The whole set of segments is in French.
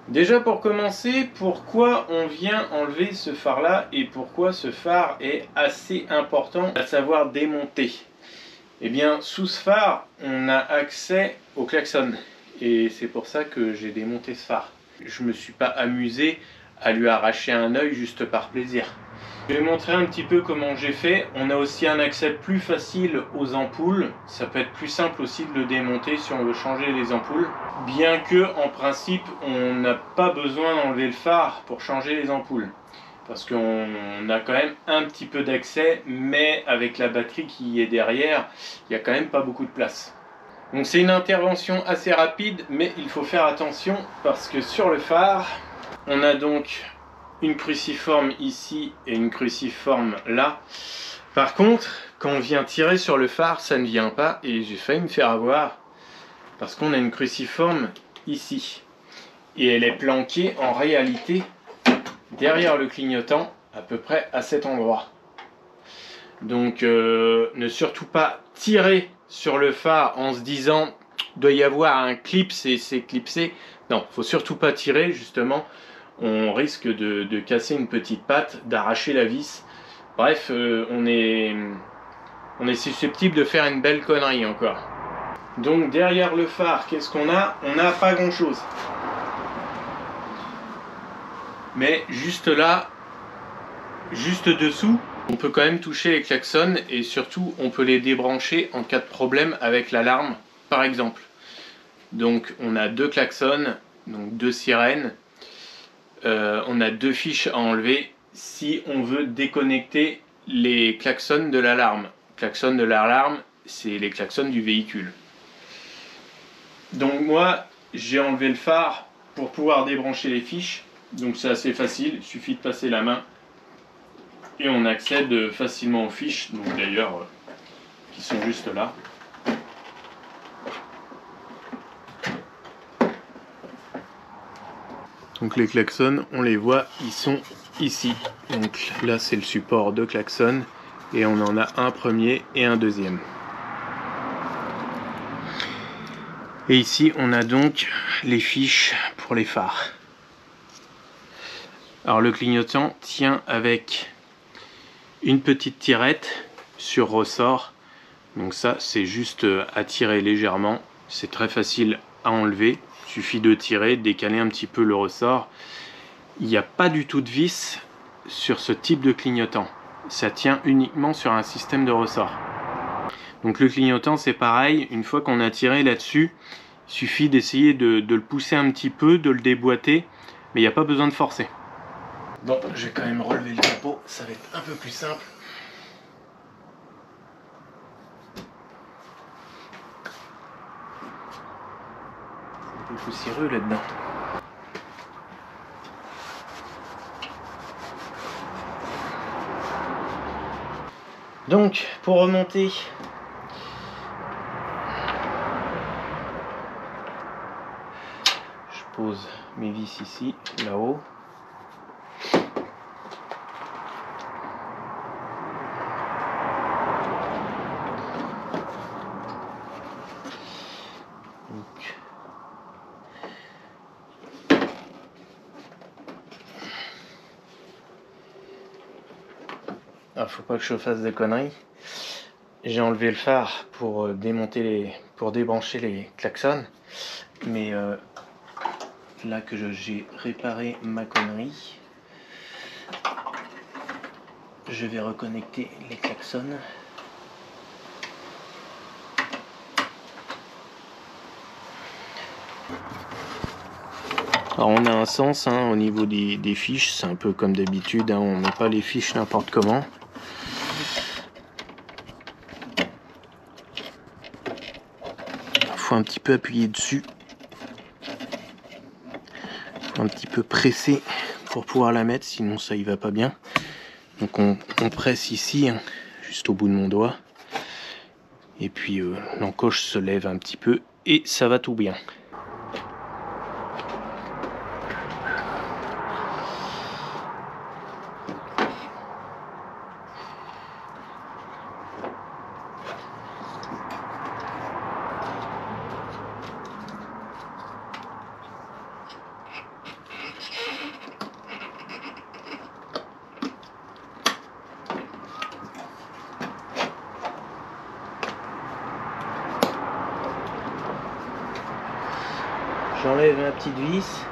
Déjà pour commencer, pourquoi on vient enlever ce phare là et pourquoi ce phare est assez important à savoir démonter? Eh bien sous ce phare on a accès au klaxon et c'est pour ça que j'ai démonté ce phare. Je me suis pas amusé à lui arracher un œil juste par plaisir. Je vais montrer un petit peu comment j'ai fait. On a aussi un accès plus facile aux ampoules. Ça peut être plus simple aussi de le démonter si on veut changer les ampoules. Bien que en principe on n'a pas besoin d'enlever le phare pour changer les ampoules. Parce qu'on a quand même un petit peu d'accès, mais avec la batterie qui est derrière, il n'y a quand même pas beaucoup de place. Donc c'est une intervention assez rapide, mais il faut faire attention parce que sur le phare, on a donc une cruciforme ici et une cruciforme là. Par contre, quand on vient tirer sur le phare, ça ne vient pas et j'ai failli me faire avoir parce qu'on a une cruciforme ici. Et elle est planquée en réalité derrière le clignotant, à peu près à cet endroit. Donc ne surtout pas tirer sur le phare en se disant doit y avoir un clip, c'est clipsé. Non, faut surtout pas tirer, justement. On risque de casser une petite patte, d'arracher la vis. Bref, on est susceptible de faire une belle connerie encore. Donc derrière le phare, qu'est-ce qu'on a? On n'a pas grand chose. Mais juste là, juste dessous, on peut quand même toucher les klaxons et surtout on peut les débrancher en cas de problème avec l'alarme par exemple. Donc on a deux klaxons, donc deux sirènes, on a deux fiches à enlever si on veut déconnecter les klaxons de l'alarme. Klaxon de l'alarme, c'est les klaxons du véhicule. Donc moi j'ai enlevé le phare pour pouvoir débrancher les fiches, donc c'est assez facile, il suffit de passer la main et on accède facilement aux fiches, donc d'ailleurs qui sont juste là. Donc les klaxons, on les voit, ils sont ici. Donc là c'est le support de klaxon et on en a un premier et un deuxième. Et ici on a donc les fiches pour les phares. Alors le clignotant tient avec une petite tirette sur ressort. Donc ça c'est juste à tirer légèrement, c'est très facile à enlever. Il suffit de tirer, décaler un petit peu le ressort. Il n'y a pas du tout de vis sur ce type de clignotant. Ça tient uniquement sur un système de ressort. Donc le clignotant c'est pareil, une fois qu'on a tiré là-dessus, il suffit d'essayer de le pousser un petit peu, de le déboîter, mais il n'y a pas besoin de forcer. Bon, je vais quand même relever le capot, ça va être un peu plus simple. C'est un peu poussiéreux là-dedans. Donc, pour remonter, je pose mes vis ici, là-haut. Alors, faut pas que je fasse de conneries. J'ai enlevé le phare pour débrancher les klaxons, mais là que j'ai réparé ma connerie, je vais reconnecter les klaxons. Alors on a un sens au niveau des fiches, c'est un peu comme d'habitude, on met pas les fiches n'importe comment. Faut un petit peu appuyer dessus, faut un petit peu presser pour pouvoir la mettre, sinon ça y va pas bien. Donc on presse ici, juste au bout de mon doigt, et puis l'encoche se lève un petit peu et ça va tout bien. j'enlève ma petite vis.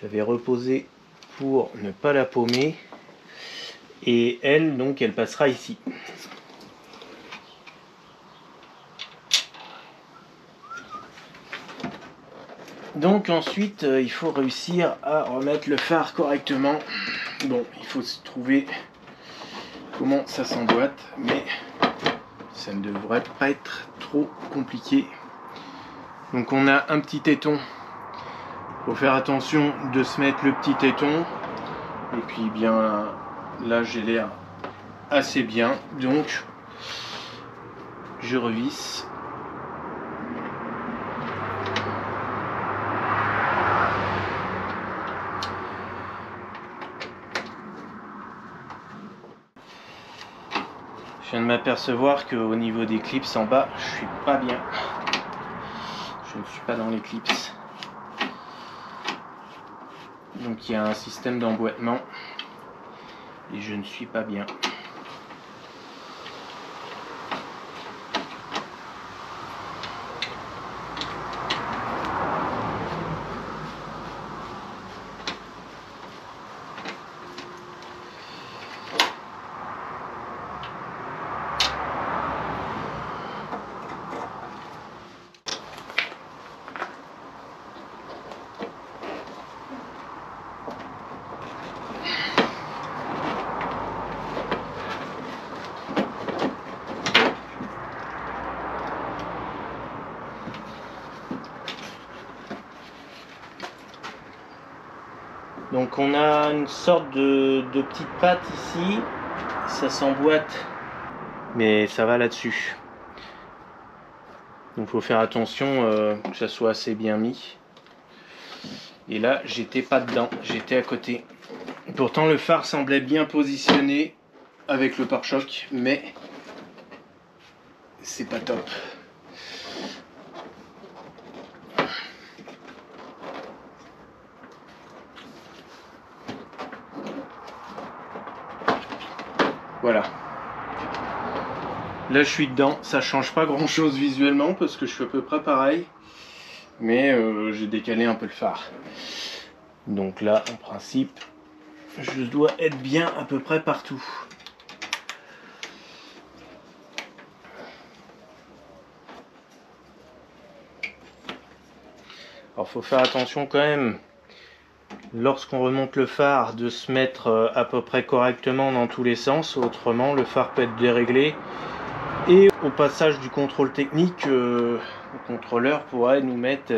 J'avais reposé pour ne pas la paumer. Et elle, donc, elle passera ici. Donc ensuite, il faut réussir à remettre le phare correctement. Bon, il faut se trouver comment ça s'emboîte, mais ça ne devrait pas être trop compliqué. Donc on a un petit téton. Il faut faire attention de se mettre le petit téton. Et puis bien là, j'ai l'air assez bien. Donc je revisse. Je viens de m'apercevoir qu'au niveau des clips en bas, je suis pas bien. Je ne suis pas dans les clips. Donc il y a un système d'emboîtement et je ne suis pas bien. Donc on a une sorte de petite patte ici, ça s'emboîte, mais ça va là-dessus. Donc il faut faire attention que ça soit assez bien mis. Et là j'étais pas dedans, j'étais à côté. Pourtant le phare semblait bien positionné avec le pare-choc, mais c'est pas top. Voilà. Là je suis dedans, ça change pas grand chose visuellement parce que je suis à peu près pareil. Mais j'ai décalé un peu le phare. Donc là en principe je dois être bien à peu près partout. Alors faut faire attention quand même lorsqu'on remonte le phare de se mettre à peu près correctement dans tous les sens, autrement le phare peut être déréglé et au passage du contrôle technique le contrôleur pourrait nous mettre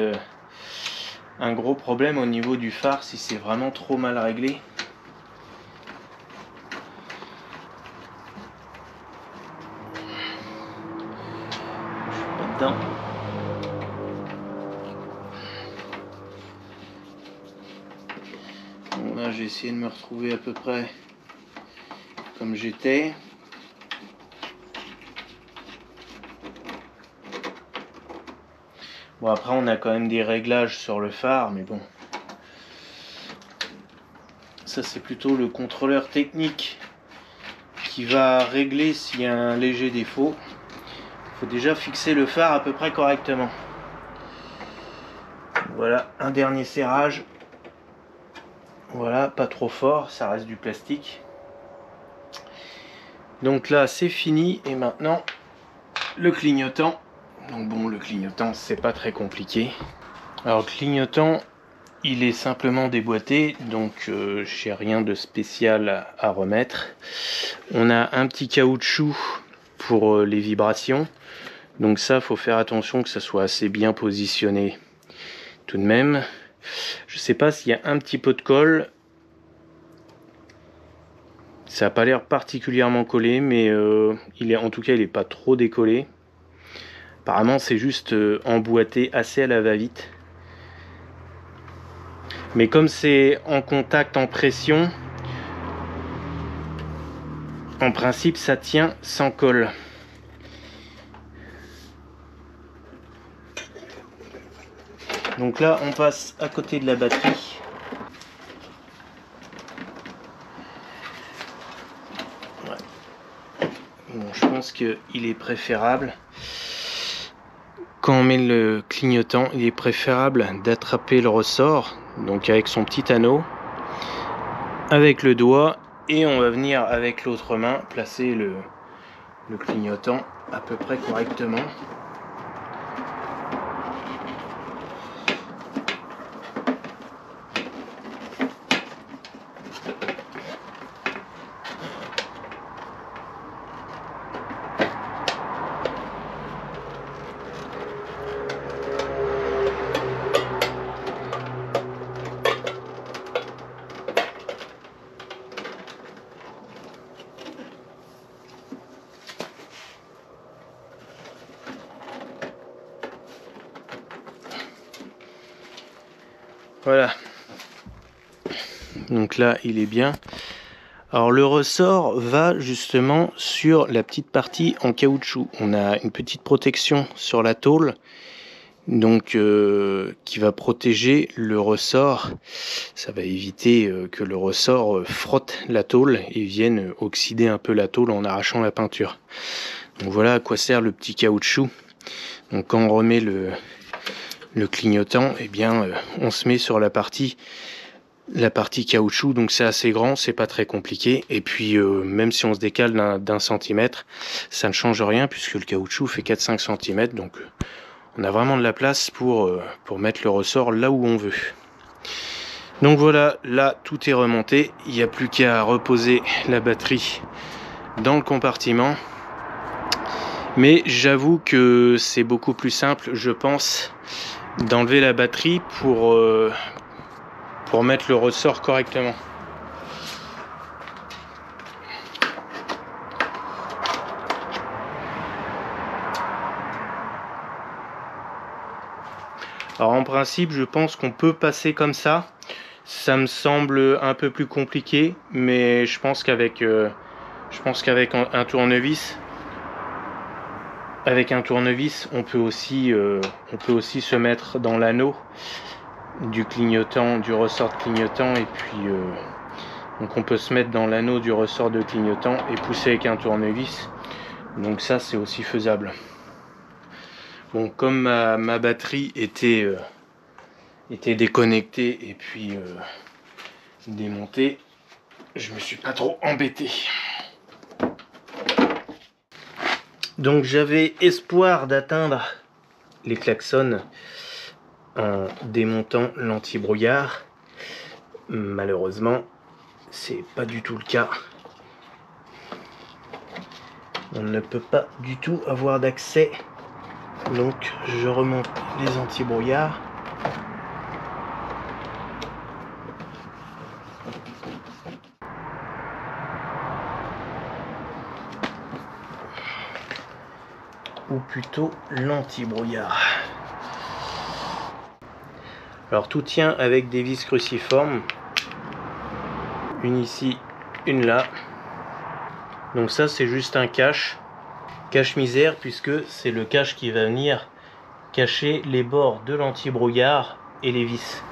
un gros problème au niveau du phare si c'est vraiment trop mal réglé. Je suis pas dedans. Bon, là j'ai essayé de me retrouver à peu près comme j'étais. Bon après on a quand même des réglages sur le phare, mais bon. Ça c'est plutôt le contrôleur technique qui va régler s'il y a un léger défaut. Il faut déjà fixer le phare à peu près correctement. Voilà, un dernier serrage. Voilà, pas trop fort, ça reste du plastique. Donc là c'est fini et maintenant le clignotant. Donc bon, le clignotant c'est pas très compliqué. Alors le clignotant il est simplement déboîté, donc j'ai rien de spécial à remettre. On a un petit caoutchouc pour les vibrations, donc ça faut faire attention que ça soit assez bien positionné tout de même. Je sais pas s'il y a un petit peu de colle, ça n'a pas l'air particulièrement collé, mais en tout cas il est pas trop décollé. Apparemment c'est juste emboîté assez à la va-vite. Mais comme c'est en contact en pression, en principe ça tient sans colle. Donc là on passe à côté de la batterie. Bon, je pense qu'il est préférable, quand on met le clignotant, il est préférable d'attraper le ressort, donc avec son petit anneau, avec le doigt, et on va venir avec l'autre main placer le clignotant à peu près correctement. Voilà, donc là il est bien. Alors le ressort va justement sur la petite partie en caoutchouc. On a une petite protection sur la tôle, donc qui va protéger le ressort. Ça va éviter que le ressort frotte la tôle et vienne oxyder un peu la tôle en arrachant la peinture. Donc voilà à quoi sert le petit caoutchouc. Donc quand on remet le clignotant, eh bien on se met sur la partie caoutchouc, donc c'est assez grand, c'est pas très compliqué, et puis même si on se décale d'un centimètre, ça ne change rien puisque le caoutchouc fait 4-5 cm, donc on a vraiment de la place pour mettre le ressort là où on veut. Donc voilà, là tout est remonté, il n'y a plus qu'à reposer la batterie dans le compartiment. Mais j'avoue que c'est beaucoup plus simple, je pense, d'enlever la batterie pour mettre le ressort correctement. Alors en principe, je pense qu'on peut passer comme ça. Ça me semble un peu plus compliqué, mais je pense qu'avec un tournevis, on peut aussi se mettre dans l'anneau du clignotant, du ressort de clignotant, et puis donc on peut se mettre dans l'anneau du ressort de clignotant et pousser avec un tournevis. Donc ça c'est aussi faisable. Bon, comme ma batterie était déconnectée et puis démontée, je me suis pas trop embêté. Donc j'avais espoir d'atteindre les klaxons en démontant l'anti-brouillard. Malheureusement, c'est pas du tout le cas. On ne peut pas du tout avoir d'accès. Donc je remonte les anti-brouillards. Ou plutôt l'anti-brouillard. Alors tout tient avec des vis cruciformes. Une ici, une là. Donc ça c'est juste un cache-misère, puisque c'est le cache qui va venir cacher les bords de l'anti-brouillard et les vis.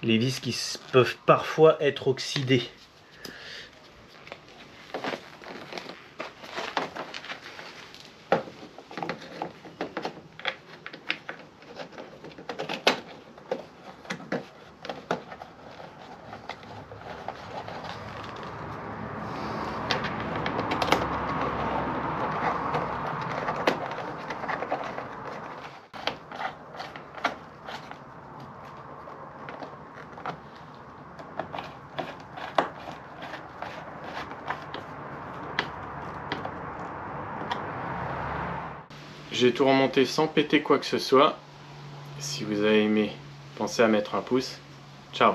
Les vis qui peuvent parfois être oxydées. J'ai tout remonté sans péter quoi que ce soit. Si vous avez aimé, pensez à mettre un pouce. Ciao!